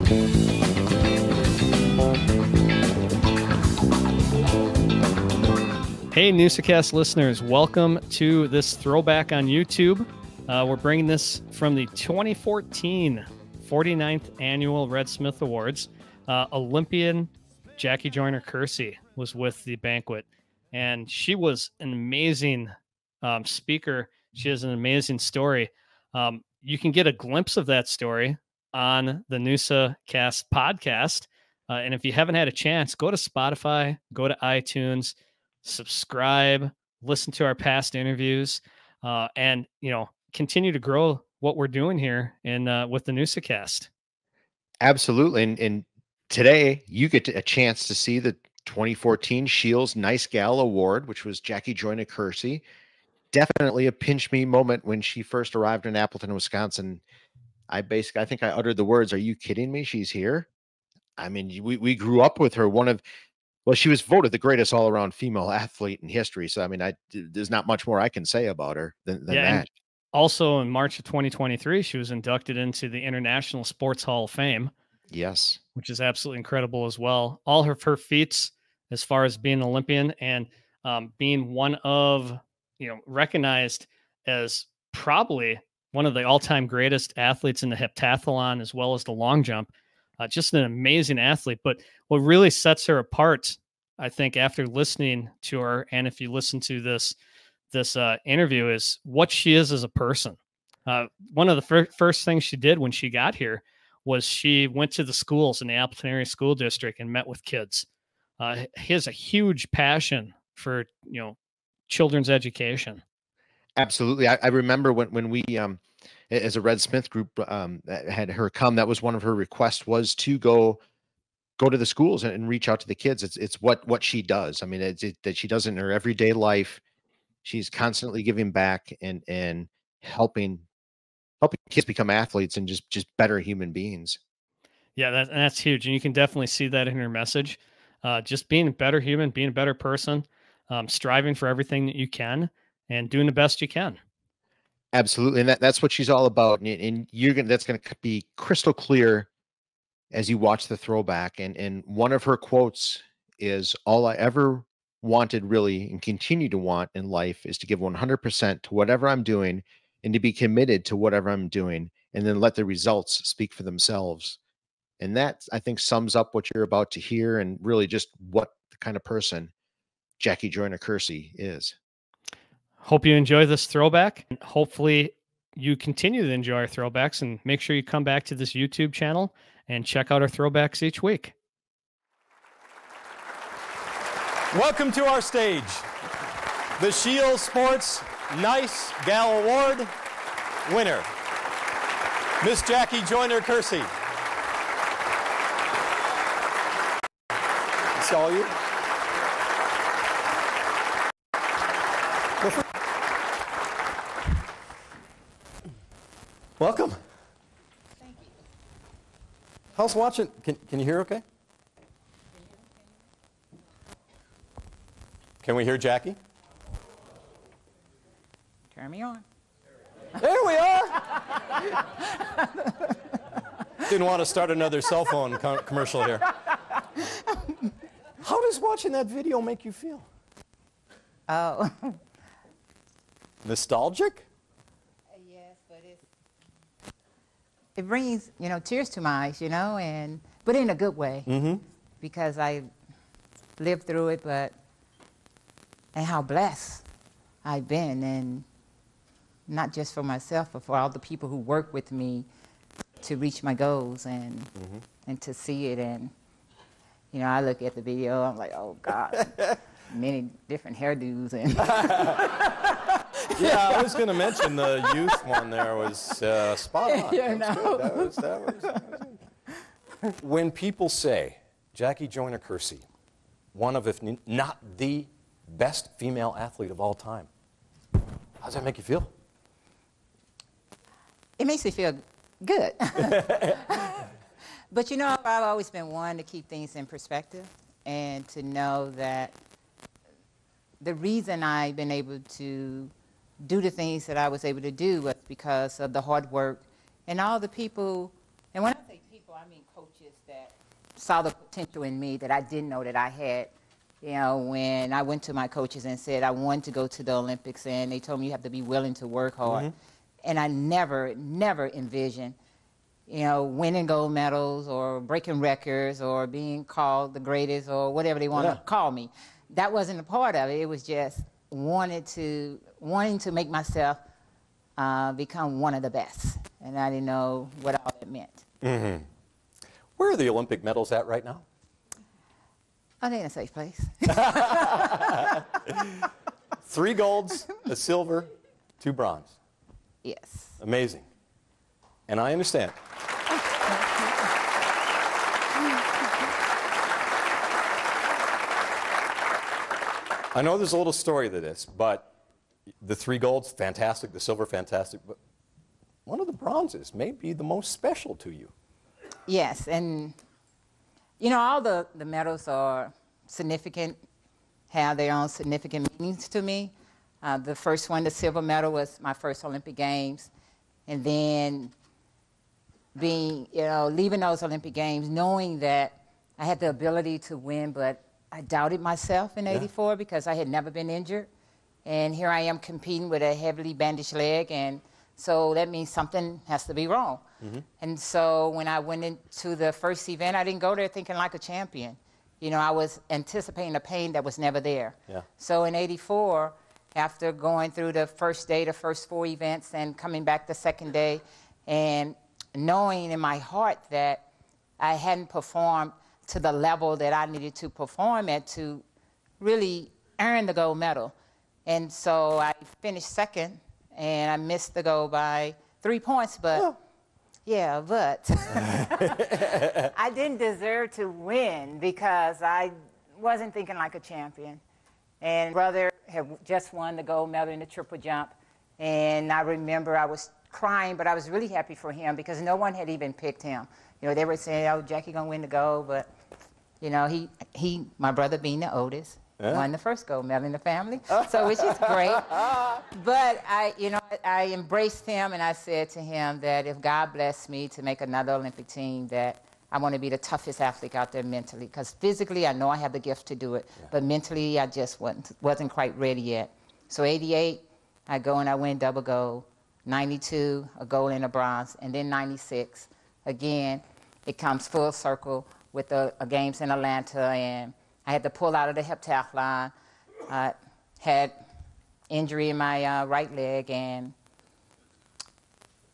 Hey, Newsa-Cast listeners, welcome to this throwback on YouTube. We're bringing this from the 2014 49th Annual Red Smith Awards. Olympian Jackie Joyner-Kersee was with the banquet, and she was an amazing speaker. She has an amazing story. You can get a glimpse of that story on the Newsa-Cast podcast. And if you haven't had a chance, go to Spotify, go to iTunes, subscribe, listen to our past interviews, and continue to grow what we're doing here in with the Newsa-Cast. Absolutely, and today you get a chance to see the 2014 Shields Nice Gal Award, which was Jackie Joyner-Kersee. Definitely a pinch me moment when she first arrived in Appleton, Wisconsin. I think I uttered the words, "Are you kidding me? She's here." I mean, we grew up with her. She was voted the greatest all-around female athlete in history. So, I mean, there's not much more I can say about her than that. Also, in March of 2023, she was inducted into the International Sports Hall of Fame. Yes. Which is absolutely incredible as well. All of her feats as far as being an Olympian and being one of, recognized as probably one of the all-time greatest athletes in the heptathlon as well as the long jump. Just an amazing athlete. But what really sets her apart, I think, after listening to her, and if you listen to this interview, is what she is as a person. One of the first things she did when she got here was she went to the schools in the Appleton Area School District and met with kids. He has a huge passion for, children's education. Absolutely. I remember when we, as a Red Smith group, had her come, that was one of her requests, was to go to the schools and reach out to the kids. It's what she does. I mean, that she does in her everyday life. She's constantly giving back and helping kids become athletes and just better human beings. Yeah, that's huge. And you can definitely see that in her message. Just being a better human, being a better person, striving for everything that you can and doing the best you can. Absolutely. And that's what she's all about. And that's going to be crystal clear as you watch the throwback. And one of her quotes is, "All I ever wanted really and continue to want in life is to give 100% to whatever I'm doing and to be committed to whatever I'm doing and then let the results speak for themselves." And that, I think, sums up what you're about to hear and really just what the kind of person Jackie Joyner-Kersee is. Hope you enjoy this throwback. Hopefully you continue to enjoy our throwbacks, and make sure you come back to this YouTube channel and check out our throwbacks each week. Welcome to our stage, the Shields Sports Nice Gal Award winner, Miss Jackie Joyner-Kersee. It's all you. Welcome. Thank you. How's watching? Can you hear okay? Can we hear Jackie? Turn me on. There we are. Didn't want to start another cell phone commercial here. How does watching that video make you feel? Oh. Nostalgic? Yes, but it brings, tears to my eyes, but in a good way. Mm-hmm. Because I lived through it, and how blessed I've been, and not just for myself, but for all the people who work with me to reach my goals and to see it. And, I look at the video, I'm like, oh God, many different hairdos. And yeah, I was going to mention the youth one there was spot on. That was When people say Jackie Joyner-Kersee, one of, if not the best female athlete of all time, how does that make you feel? It makes me feel good. But I've always been one to keep things in perspective and to know that the reason I've been able to do the things that I was able to do was because of the hard work and all the people. And when I say people, I mean coaches that saw the potential in me that I didn't know that I had. You know, when I went to my coaches and said I wanted to go to the Olympics, and they told me you have to be willing to work hard. And I never envisioned, you know, winning gold medals or breaking records or being called the greatest or whatever they want to call me. That wasn't a part of it. It was just wanting to make myself become one of the best. And I didn't know what all that meant. Where are the Olympic medals at right now? Are they in a safe place? 3 golds, a silver, 2 bronze. Yes. Amazing. And I understand. I know there's a little story to this, but the 3 golds, fantastic, the silver, fantastic, but one of the bronzes may be the most special to you. Yes, and you know, all the medals are significant, have their own significant meanings to me. The first one, the silver medal, was my first Olympic Games. And then leaving those Olympic Games, knowing that I had the ability to win, but I doubted myself in '84 because I had never been injured. And here I am competing with a heavily bandaged leg, and so that means something has to be wrong. And so when I went into the first event, I didn't go there thinking like a champion. You know, I was anticipating a pain that was never there. So in '84, after going through the first day, the first 4 events, and coming back the second day, and knowing in my heart that I hadn't performed to the level that I needed to perform at to really earn the gold medal. And so I finished second, and I missed the gold by 3 points, but but I didn't deserve to win because I wasn't thinking like a champion. And brother had just won the gold medal in the triple jump, and I remember I was crying, but I was really happy for him because no one had even picked him. You know, they were saying, "Oh, Jackie gonna win the gold," but you know, my brother being the oldest, won the first gold medal in the family, so which is great. But I embraced him, and I said to him that if God blessed me to make another Olympic team, that I want to be the toughest athlete out there mentally, because physically I know I have the gift to do it, but mentally I just wasn't quite ready yet. So '88, I go and I win double gold. '92, a gold and a bronze, and then '96, again, it comes full circle with the games in Atlanta, and I had to pull out of the heptathlon. I had injury in my right leg, and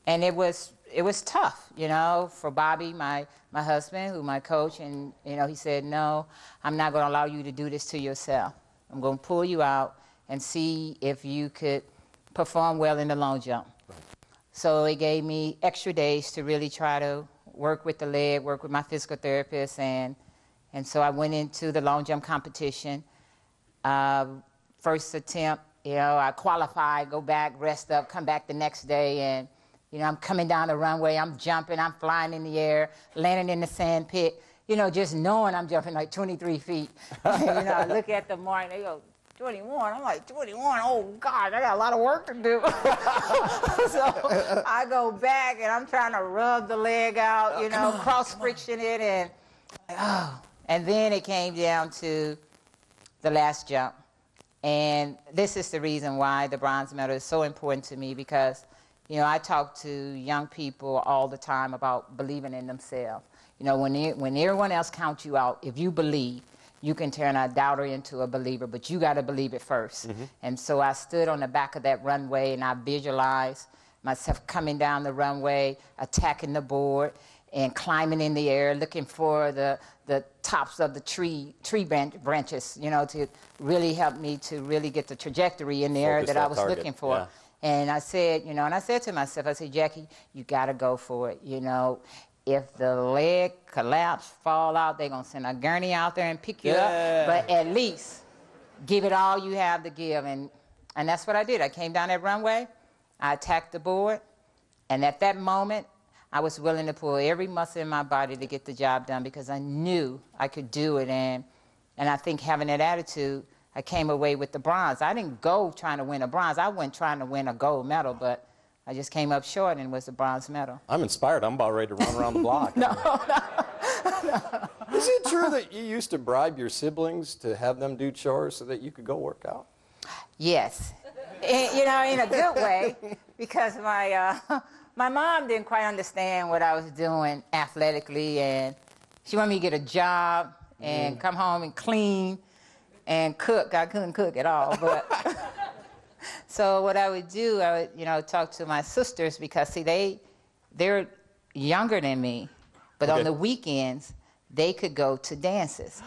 it was tough, you know, for Bobby, my husband, who my coach, and you know, he said, "No, I'm not going to allow you to do this to yourself. I'm going to pull you out and see if you could perform well in the long jump." So it gave me extra days to really try to work with the leg, work with my physical therapist, and so I went into the long jump competition. First attempt, you know, I qualified, go back, rest up, come back the next day, and you know, I'm coming down the runway, I'm jumping, I'm flying in the air, landing in the sand pit, you know, just knowing I'm jumping like 23 feet. And, you know, I look at the mark, they go, 21. I'm like, 21? Oh, God, I got a lot of work to do. So I go back, and I'm trying to rub the leg out, you know, cross-friction it, and and then it came down to the last jump. And this is the reason why the bronze medal is so important to me, because you know, I talk to young people all the time about believing in themselves. You know, when everyone else counts you out, if you believe, you can turn a doubter into a believer, but you got to believe it first. And so I stood on the back of that runway, and I visualized myself coming down the runway, attacking the board, and climbing in the air, looking for the tops of the tree branches, you know, to really help me to really get the trajectory in the air that I was looking for. Yeah. And I said, you know, and I said to myself, I said, Jackie, you got to go for it. You know, if the leg collapse, fall out, they're going to send a gurney out there and pick you up. But at least give it all you have to give. And that's what I did. I came down that runway. I attacked the board. And at that moment, I was willing to pull every muscle in my body to get the job done, because I knew I could do it. And I think having that attitude, I came away with the bronze. I didn't go trying to win a bronze. I went trying to win a gold medal, but I just came up short and was the bronze medal. I'm inspired. I'm about ready to run around the block. No. Is it true that you used to bribe your siblings to have them do chores so that you could go work out? Yes. You know, in a good way, because my mom didn't quite understand what I was doing athletically, and she wanted me to get a job and come home and clean and cook. I couldn't cook at all, but so what I would do, I would, you know, talk to my sisters because see, they're younger than me, but on the weekends they could go to dances,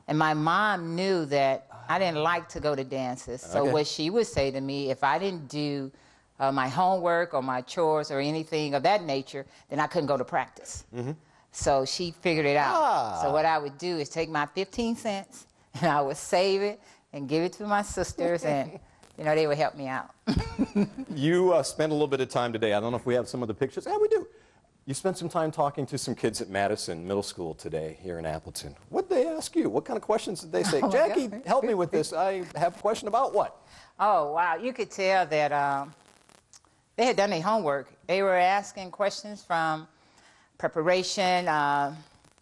and my mom knew that I didn't like to go to dances. So what she would say to me, if I didn't do my homework or my chores or anything of that nature, then I couldn't go to practice. So she figured it out. So what I would do is take my 15 cents and I would save it and give it to my sisters, and you know, they would help me out. You spent a little bit of time today. I don't know if we have some of the pictures. Yeah, we do. You spent some time talking to some kids at Madison Middle School today here in Appleton. What did they ask you? What kind of questions did they say? Jackie, help me with this. I have a question about what? Oh, wow. You could tell that they had done their homework. They were asking questions from preparation,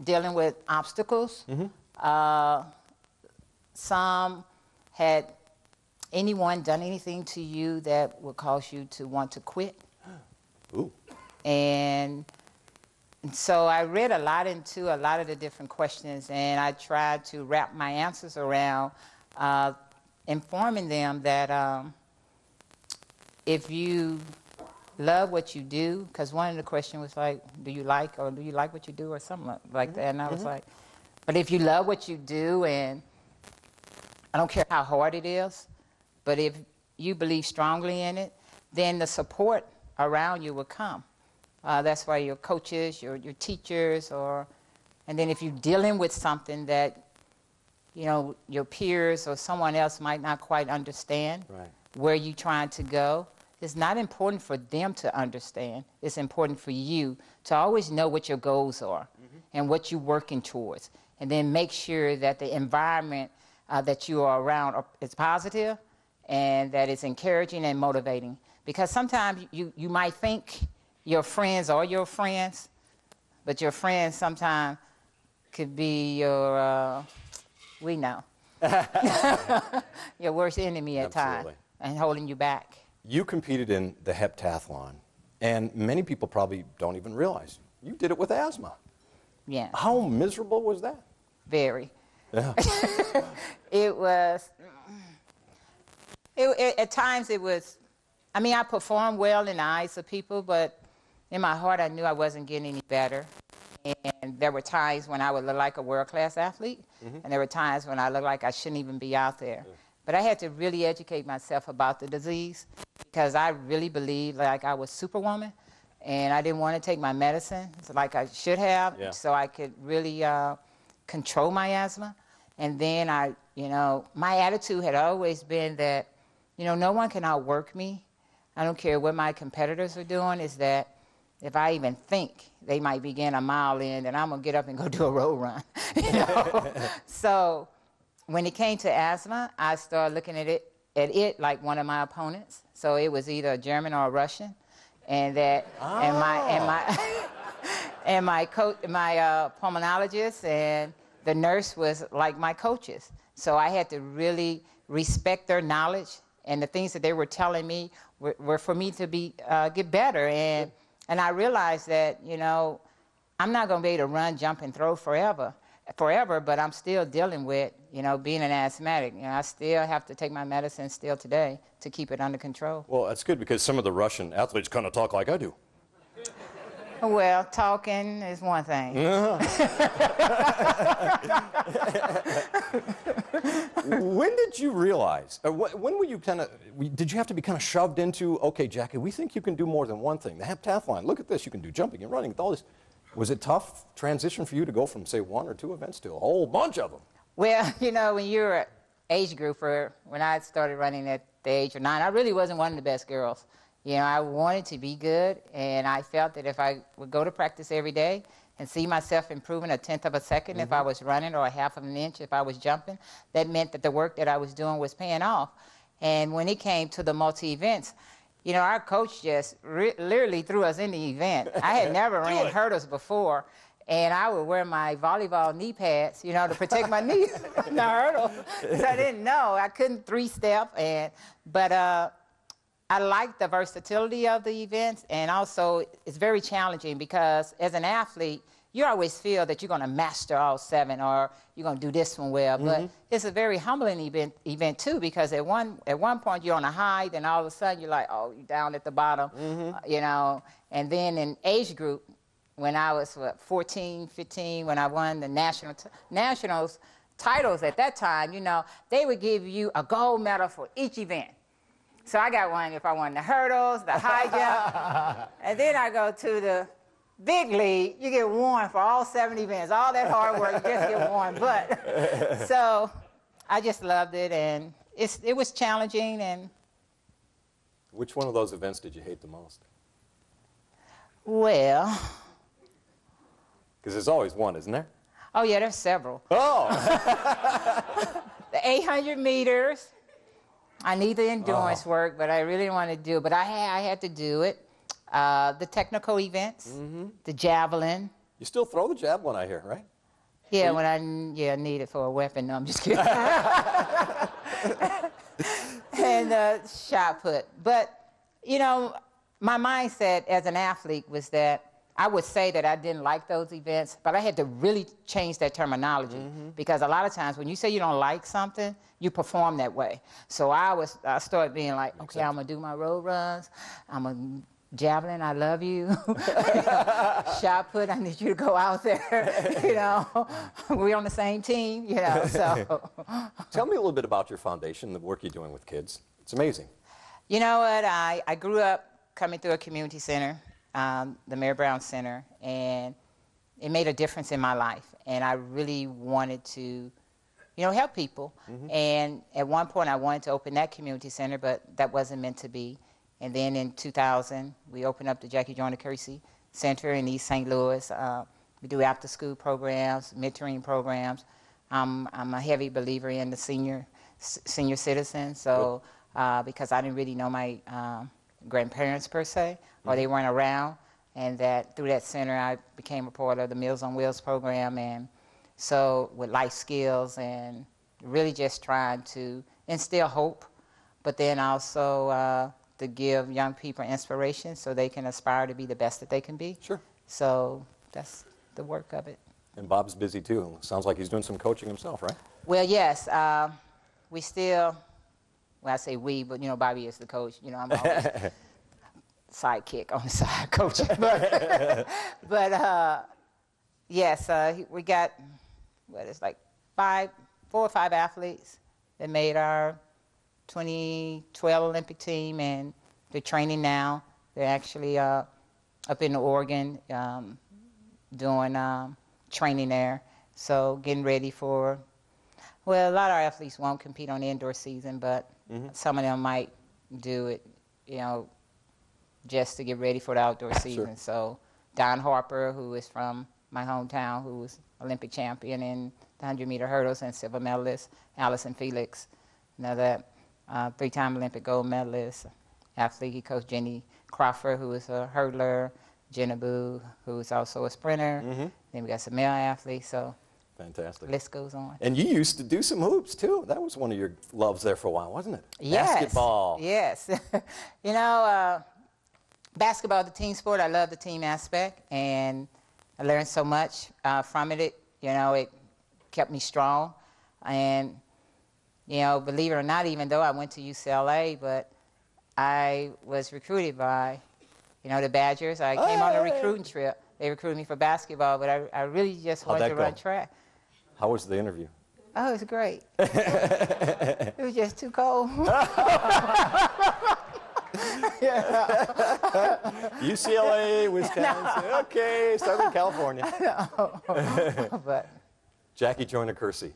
dealing with obstacles. Some had anyone done anything to you that would cause you to want to quit? Ooh. And so I read a lot into a lot of the different questions, and I tried to wrap my answers around informing them that if you love what you do, because one of the questions was like, do you like what you do, or something like that, and I was like, but if you love what you do, and I don't care how hard it is, but if you believe strongly in it, then the support around you will come. That's why your coaches, your teachers, and then if you're dealing with something that, you know, your peers or someone else might not quite understand where you're trying to go, it's not important for them to understand. It's important for you to always know what your goals are and what you're working towards, and then make sure that the environment that you are around is positive and that it's encouraging and motivating. Because sometimes you might think your friends are your friends, but your friends sometimes could be your, we know, your worst enemy at times and holding you back. You competed in the heptathlon, and many people probably don't even realize you did it with asthma. Yeah. How miserable was that? Very. Yeah. It was, at times it was, I mean, I performed well in the eyes of people, but in my heart I knew I wasn't getting any better. And there were times when I would look like a world-class athlete, and there were times when I looked like I shouldn't even be out there. But I had to really educate myself about the disease, because I really believed like I was Superwoman, and I didn't want to take my medicine like I should have, so I could really control my asthma. And then you know, my attitude had always been that, you know, no one can outwork me. I don't care what my competitors are doing, is that if I even think they might begin a mile in, then I'm going to get up and go do a road run. You know? So when it came to asthma, I started looking at it like one of my opponents. So it was either a German or a Russian. And that, and my pulmonologist and the nurse was like my coaches. So I had to really respect their knowledge, and the things that they were telling me were for me to get better. And I realized that, you know, I'm not going to be able to run, jump, and throw forever, but I'm still dealing with, you know, being an asthmatic. You know, I still have to take my medicine still today to keep it under control. Well, that's good, because some of the Russian athletes kind of talk like I do. Well, talking is one thing. When did you realize, when were you did you have to be kind of shoved into, okay, Jackie, we think you can do more than one thing. The heptathlon, look at this, you can do jumping and running, all this. Was it tough transition for you to go from, say, 1 or 2 events to a whole bunch of them? Well, you know, when you're an age grouper, when I started running at the age of 9, I really wasn't one of the best girls. You know, I wanted to be good, and I felt that if I would go to practice every day and see myself improving 1/10 of a second if I was running, or 1/2 of an inch if I was jumping, that meant that the work that I was doing was paying off. And when it came to the multi-events, you know, our coach just literally threw us in the event. I had never ran hurdles before, and I would wear my volleyball knee pads, you know, to protect my knee in the hurdle. So I didn't know. I couldn't three-step, but I like the versatility of the events, and also it's very challenging because as an athlete, you always feel that you're going to master all 7 or you're going to do this one well. But it's a very humbling event too, because at one point you're on a high, then all of a sudden you're like, oh, you're down at the bottom, you know. And then in age group, when I was 14, 15, when I won the nationals titles at that time, you know, they would give you a gold medal for each event. So I got one if I won the hurdles, the high jump, and then I go to the big league, you get one for all 7 events. All that hard work, you just get one. But so I just loved it, and it was challenging. And which one of those events did you hate the most? Well, because there's always one, isn't there? Oh yeah, there's several. Oh. The 800 meters. I need the endurance work, but I really want to do it. But I had to do it. The technical events, the javelin. You still throw the javelin, I hear, right? Yeah, when I need it for a weapon. No, I'm just kidding. And shot put. But, you know, my mindset as an athlete was that I would say that I didn't like those events, but I had to really change that terminology because a lot of times when you say you don't like something, you perform that way. So I started being like, okay, I'm going to do my road runs. I'm going to javelin, I love you. Shot put, I need you to go out there. You know, we're on the same team, you know, so. Tell me a little bit about your foundation, the work you're doing with kids. It's amazing. You know what, I grew up coming through a community center, the Mary Brown Center, and it made a difference in my life. And I really wanted to, you know, help people. And at one point I wanted to open that community center, but that wasn't meant to be. And then in 2000, we opened up the Jackie Joyner-Kersee Center in East St. Louis. We do after-school programs, mentoring programs. I'm a heavy believer in the senior citizens, so because I didn't really know my grandparents per se, or they weren't around, and that through that center I became a part of the Meals on Wheels program, and so with life skills and really just trying to instill hope, but then also to give young people inspiration so they can aspire to be the best that they can be. Sure. So that's the work of it. And Bob's busy too. Sounds like he's doing some coaching himself, right? Well, yes. We still, well, I say we, but, you know, Bobby is the coach. You know, I'm always sidekick on the side coaching. But yes, we got, it's like 4 or 5 athletes that made our 2012 Olympic team, and they're training now. They're actually up in Oregon doing training there. So getting ready for, well, a lot of our athletes won't compete on the indoor season, but some of them might do it, you know, just to get ready for the outdoor season. Sure. So Don Harper, who is from my hometown, who was Olympic champion in the 100-meter hurdles and silver medalist, Allison Felix, another 3-time Olympic gold medalist, athlete. He coached Jenny Crawford, who is a hurdler, Jenna Boo, who is also a sprinter. Then we got some male athletes, so fantastic. the list goes on. And you used to do some hoops too. That was one of your loves there for a while, wasn't it? Yes. Basketball. Yes. You know, basketball, the team sport, I love the team aspect, and I learned so much from it. You know, it kept me strong. And, you know, believe it or not, even though I went to UCLA, but I was recruited by, you know, the Badgers. I came on a recruiting trip. They recruited me for basketball, but I really just wanted to run track. How was the interview? Oh, it was great. It was just too cold. UCLA, Wisconsin. No. Okay, Southern California. No. But Jackie Joyner-Kersee,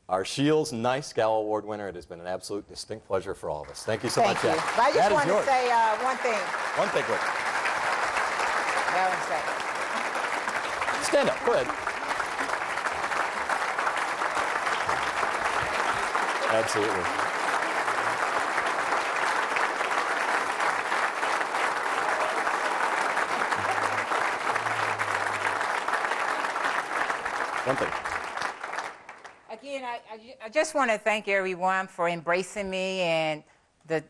our Shields Nice Gal Award winner. It has been an absolute distinct pleasure for all of us. Thank you so much, Jackie. I just want to say one thing. One thing, quick. That was second. Stand up. Go ahead. Absolutely. One thing. Again, I just want to thank everyone for embracing me, and the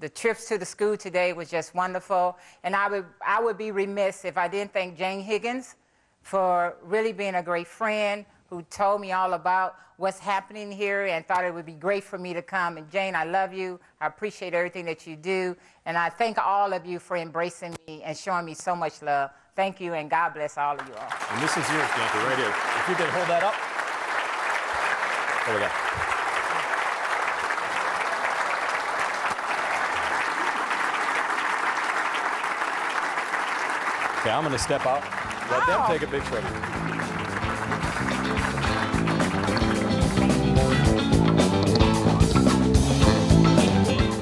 trips to the school today was just wonderful. And I would be remiss if I didn't thank Jane Higgins for really being a great friend who told me all about what's happening here and thought it would be great for me to come. And Jane, I love you. I appreciate everything that you do. And I thank all of you for embracing me and showing me so much love. Thank you, and God bless all of you all. And this is yours, Jackie, right here. If you could hold that up. There we go. Okay, I'm going to step out. Let them take a big photo.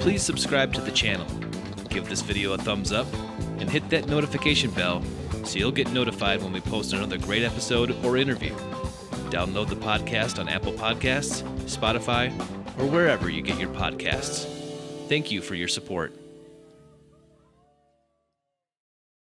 Please subscribe to the channel, give this video a thumbs up, and hit that notification bell so you'll get notified when we post another great episode or interview. Download the podcast on Apple Podcasts, Spotify, or wherever you get your podcasts. Thank you for your support.